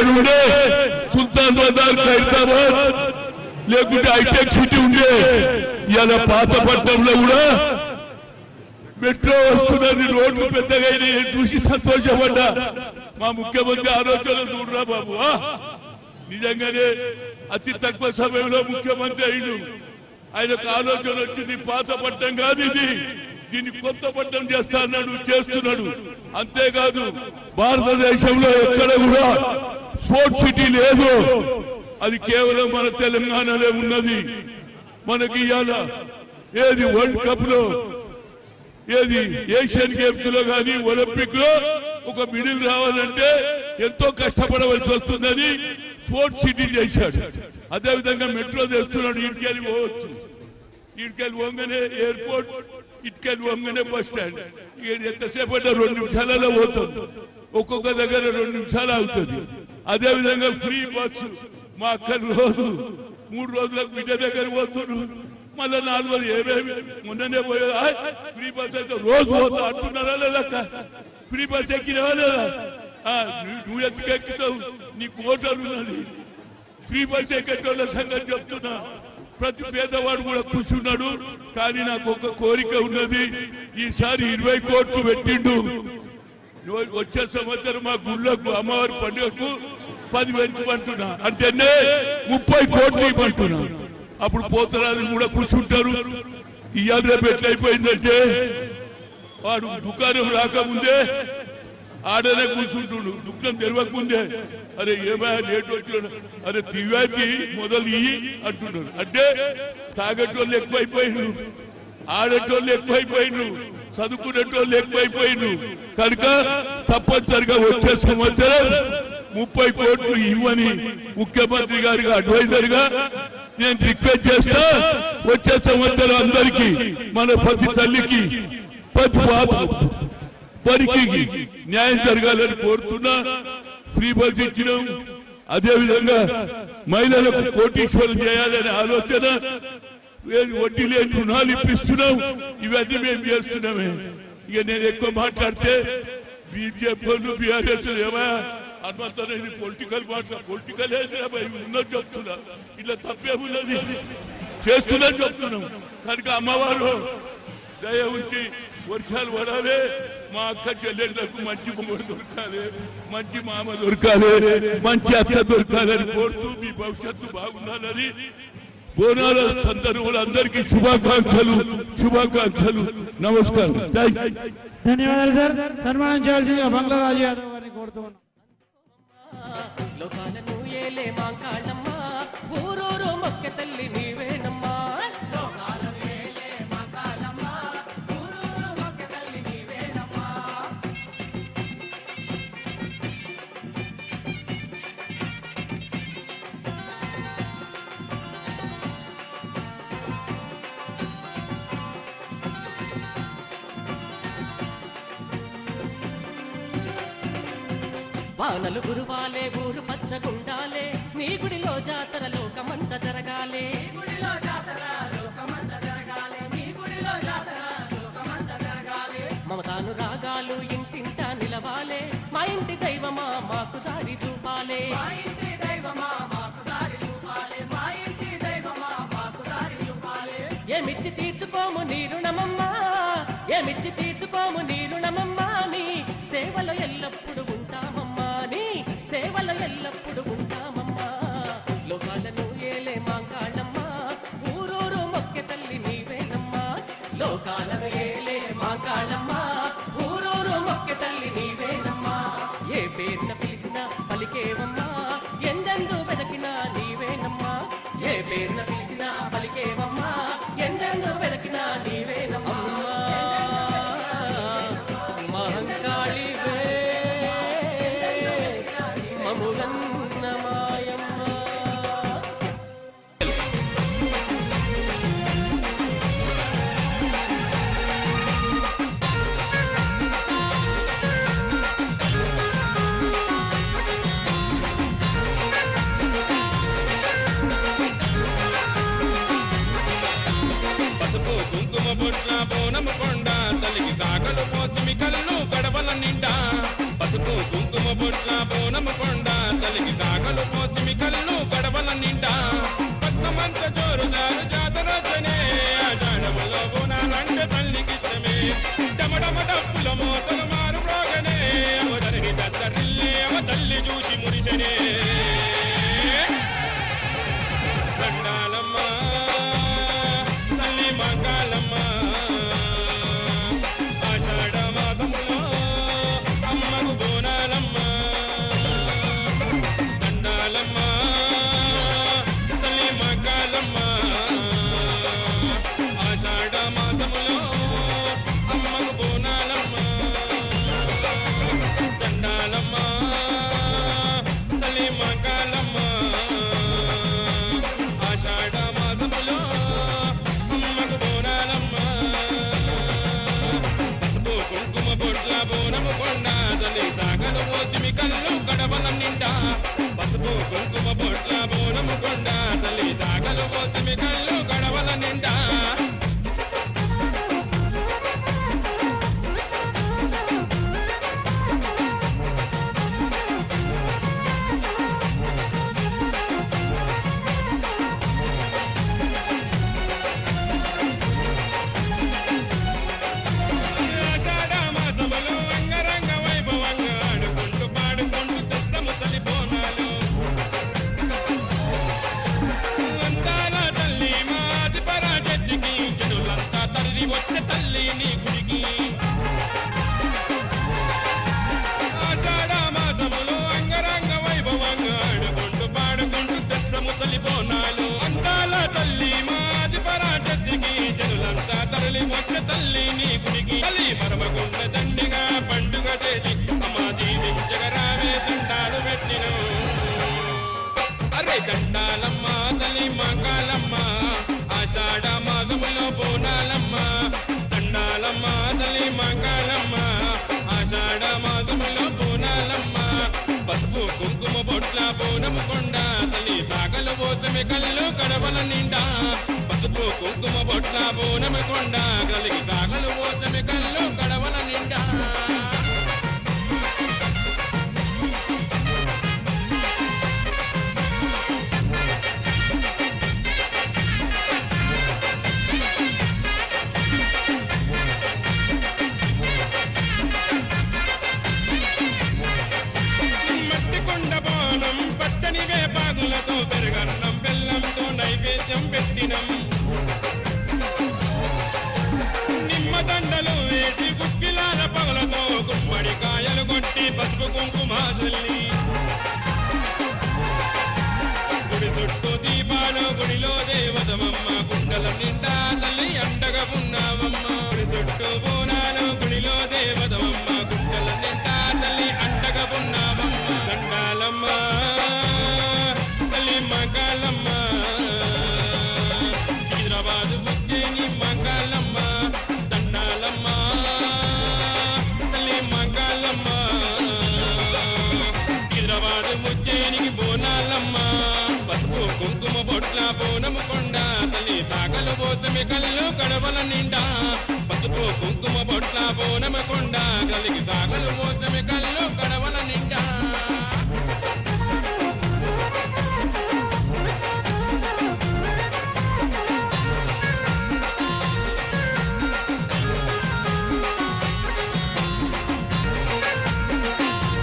ఎక్కడ ఉండే సుల్తాన్ బజార్ ఖైరతాబాద్ లేకుంటే హైటెక్ సిటీ ఉండే ఇలా పాతపట్నంలో కూడా మెట్రో వస్తున్నది, రోడ్లు పెద్దగా చూసి సంతోషపడ్డా. మా ముఖ్యమంత్రి ఆలోచన చూడరా బాబు, నిజంగానే అతి తక్కువ సమయంలో ముఖ్యమంత్రి అయ్యిండు. ఆయనకు ఆలోచన వచ్చింది, పాతపట్నం కాదు ఇది, దీన్ని కొత్త పట్టణం చేస్తా అన్నాడు, చేస్తున్నాడు. అంతేకాదు భారతదేశంలో ఎక్కడ కూడా స్పోర్ట్స్ సిటీ లేదు, అది కేవలం మన తెలంగాణలో ఉన్నది. మనకి ఇవాళ ఏది వరల్డ్ కప్ లో, ఏది ఏషియన్ గేమ్స్ లో కానీ ఒలింపిక్ లో ఒక మిడిల్ రావాలంటే ఎంతో కష్టపడవలసి వస్తుందని స్పోర్ట్స్ సిటీ చేశాడు. అదేవిధంగా మెట్రో తెస్తున్నాడు, ఇటుకెళ్ళి పోవచ్చు, ఇటుకెళ్ళి పోగానే ఎయిర్పోర్ట్, ఇటుకెళ్ళి పోగానే బస్ స్టాండ్. ఎంతసేపు అంటే 2 నిమిషాలలో పోతుంది, ఒక్కొక్క దగ్గర 2 నిమిషాలు అవుతుంది. అదేవిధంగా ఫ్రీ బస్సు, మా అక్కలు రోజు 3 రోజులకు బిడ్డ దగ్గర పోతున్నారు, మళ్ళీ 4 రోజులు ఏమేమి మొన్ననే పోయా ఫ్రీ బస్ అయితే రోజు పోతా అంటున్నారా లేదా? ఫ్రీ బస్ ఎక్కినవా లేదా? నువ్వు ఎందుకు ఎక్కుతావు, నీకు మోటార్ ఉన్నది. ఫ్రీ బస్ ఎక్కేటోళ్ళ సంగతి చెప్తున్నా. ప్రతి పేదవాడు కూడా కూర్చున్నాడు. కానీ నాకు ఒక కోరిక ఉన్నది, ఈసారి 20 కోట్లు పెట్టిండు. వచ్చే సంవత్సరం మా గుళ్ళకు అమ్మవారి పండుగకు 10 పెంచమంటున్నా, అంటేనే 30 కోట్లు ఇవ్వమంటున్నా. అప్పుడు పోతరాజు కూడా కూర్చుంటారు. ఇవాళ రేపు ఎట్లయిపోయిందంటే వాడు దుకాణం రాకముందే ఆడనే కూర్చుంటుడు, దుకాణం తెరవకముందే అరే ఏమైనా లేట్ వచ్చిన అరే దివ్యాకి మొదలు ఇయ్యి అంటున్నాడు. అంటే తాగేటోళ్ళు ఎక్కువైపోయిను, ఆడేటోళ్ళు ఎక్కువైపోయిను, చదువుకునేటోళ్ళు ఎక్కువైపోయిను. కనుక తప్పనిసరిగా వచ్చే సంవత్సరం 30 కోట్లు ఇవ్వని ముఖ్యమంత్రి గారికి అడ్వైజర్ గా నేను రిక్వెస్ట్ చేస్తా. వచ్చే సంవత్సరం అందరికీ, మన ప్రతి తల్లికి, ప్రతి వారికి న్యాయం జరగాలని కోరుతున్నా. ఫ్రీ బస్ ఇచ్చినాం, అదేవిధంగా మహిళలకు కోటీశ్వరం చేయాలనే ఆలోచన, వడ్డీ లేని రుణాలు ఇప్పిస్తున్నాం. ఇవన్నీ మేము చేస్తున్నామే. ఇక నేను ఎక్కువ మాట్లాడితే బీజేపీ బీఆర్ఎస్ ఏమా హనుమంతరం, ఇది పొలిటికల్ మాట, పొలిటికల్ ఉన్నది చెప్తున్నా, ఇట్లా తప్పేమున్నది చేస్తున్నా చెప్తున్నాం. కనుక అమ్మవారు దయ ఉంచి వర్షాలు పడాలి, మా అక్క చెల్లెళ్ళకు మంచి మొగుడు దొరకాలి, మంచి మామ దొరకాలి, మంచి అక్క దొరకాలని కోరుతూ మీ భవిష్యత్తు బాగుండాలని బోనాల సందర్భంలో అందరికీ శుభాకాంక్షలు, శుభాకాంక్షలు. నమస్కారం. ధన్యవాదాలు సార్. సన్మానం చేయాల్సిందిగా బంగ్లా రాజు యాదవ్ గారిని కోరుతున్నాను. లోకాలను ఏలే మాంకాళమ్మ, ఊరూరు మొక్క తల్లి నీవేనమ్మా. వానలు గురువాలే, ఊరు పచ్చగుండాలే, నీ గుడిలో జాతర లోకమంత జరగాలే. మమతాను రాగాలు ఇంటింటా నిలవాలే, మా ఇంటి దైవమా మాకు దారి చూపాలే. ఏమిచ్చి తీర్చుకోము నీ రుణమమ్మా, ఏమిచ్చి తీర్చుకోము నీ రుణమమ్మా, నీ సేవలో ఎల్లప్పుడు ఉంటామమ్మా, నీ సేవలో ఎల్లప్పుడు ఉంటామమ్మా. లోకాలను ఏలే మాంకాళమ్మ, ఊరూరు మొక్క తల్లి నీవేనమ్మా. లోకాలను ఏలే మాంకాళమ్మ, ఊరూరు మొక్క తల్లి నీవేనమ్మా. ఏ పేరున పిలిచినా పలికేవమ్మా, ఎందెందు వెదకినా నీవేనమ్మా. ఏ పేరున పిలిచినా పలికేవమ్మా, ఎందెందు వెదకినా నీవేనమ్మా. కుంకుమ బొట్ల బోనము కొండ తల్లికి సాగలు పోచిమి కళ్ళు గడవల నిండా. పసుపు పసుపు కుంకుమ బొట్ల బోనము కొండ తల్లికి సాగలు పోసిమి కళ్ళు గడవల నిండా పట్నమంత జోరుదారు జాతరచనే ఆషాఢములో బోనాలంటే తల్లికి ఇష్టమే డమడమ డప్పుల మోతలు మారు ప్రోగనే అవతరిని దత్తరిల్లే అవ తల్లి చూసి మురిసనే దండాలమ్మ తల్లి మంగాళమ్మ ఆషాఢ మాసములో అమ్మకు బోనాలమ్మ దండాలమ్మ తల్లి మంగాళమ్మ ఆషాఢ మాసములో అమ్మకు బోనాలమ్మ దండాలమ్మ తల్లి మంగాళమ్మ ఆషాఢ మాసములో అమ్మకు బోనాలమ్మ పసుపు కుంకుమ బొట్ల బోనము కొండ తల్లి సాగలు పోసిమి కళ్ళు గడవల నిండా పసుపు కుంకుమ బొట్ల బోనము కొండ తల్లి సాగలు పోసిమి కళ్ళు గడవల నిండా ఆషాఢ మాసములో అంగరంగ వైభవంగా ఆడుకుంటూ పాడుకుంటూ తెస్త ముసలి బోనాలు అందాల తల్లి మాది పరాజతికి జనులంతా తల్లి వచ్చే తల్లి నీ గుడికి ఆషాఢ మాసములో అంగరంగ వైభవంగా ఆడుకుంటూ పాడుకుంటూ తెస్త ముసలి బోనాలు అందాల తల్లి మాది పరాజతికి జనులంతా తరలి వచ్చే తల్లి నీ గుడికి తల్లి మరవగుండ దండిగా పండుగ చేసి అమ్మ దీవించగరావే దండాలు పెట్టిన అరే దండాలమ్మ తల్లి మంగాళమ్మ ఆషాఢ మాసములో బోనాలమ్మ దండాలమ్మ తల్లి మంగాళమ్మ ఆషాఢ మాసములో బోనాలమ్మ పసుపు కుంకుమ బొట్ల బోనము కొండ తల్లి సాగలు పోసమి కళ్ళు కడవల నిండా పసుపు కుంకుమ బొట్ల బోనము కొండ కలిగి సాగలు పోసమి కళ్ళు కడవల నిండా మట్టి కొండ బోనం పచ్చని వేపాకులతో పెరుగన్నం బెల్లంతో నైవేద్యం పెట్టినం నిమ్మ దండలు వేసి గుప్పిలాల పగలతో గుమ్మడి కాయలు కొట్టి పసుపు కుంకుమ చల్లి గుడి చుట్టూ దీపాలు గుడిలో దేవతమమ్మ కుండల నిండా తల్లి అండగా ఉన్నావమ్మ గుడి చుట్టూ బోనాలు గుడిలో దేవతమమ్మ కుండల నిండా తల్లి అండగా ఉన్నావమ్మ దండాలమ్మ తల్లి మంగాళమ్మ హైదరాబాద్ ఉజ్జయిని మంగాళమ్మ దండాలమ్మ తల్లి మంగాళమ్మ హైదరాబాద్ ఉజ్జయినికి బోనాలమ్మ పసుపు కుంకుమ బొట్ల బోనము కొండ తల్లి సాగలు పోసమి కళ్ళు కడవల నిండా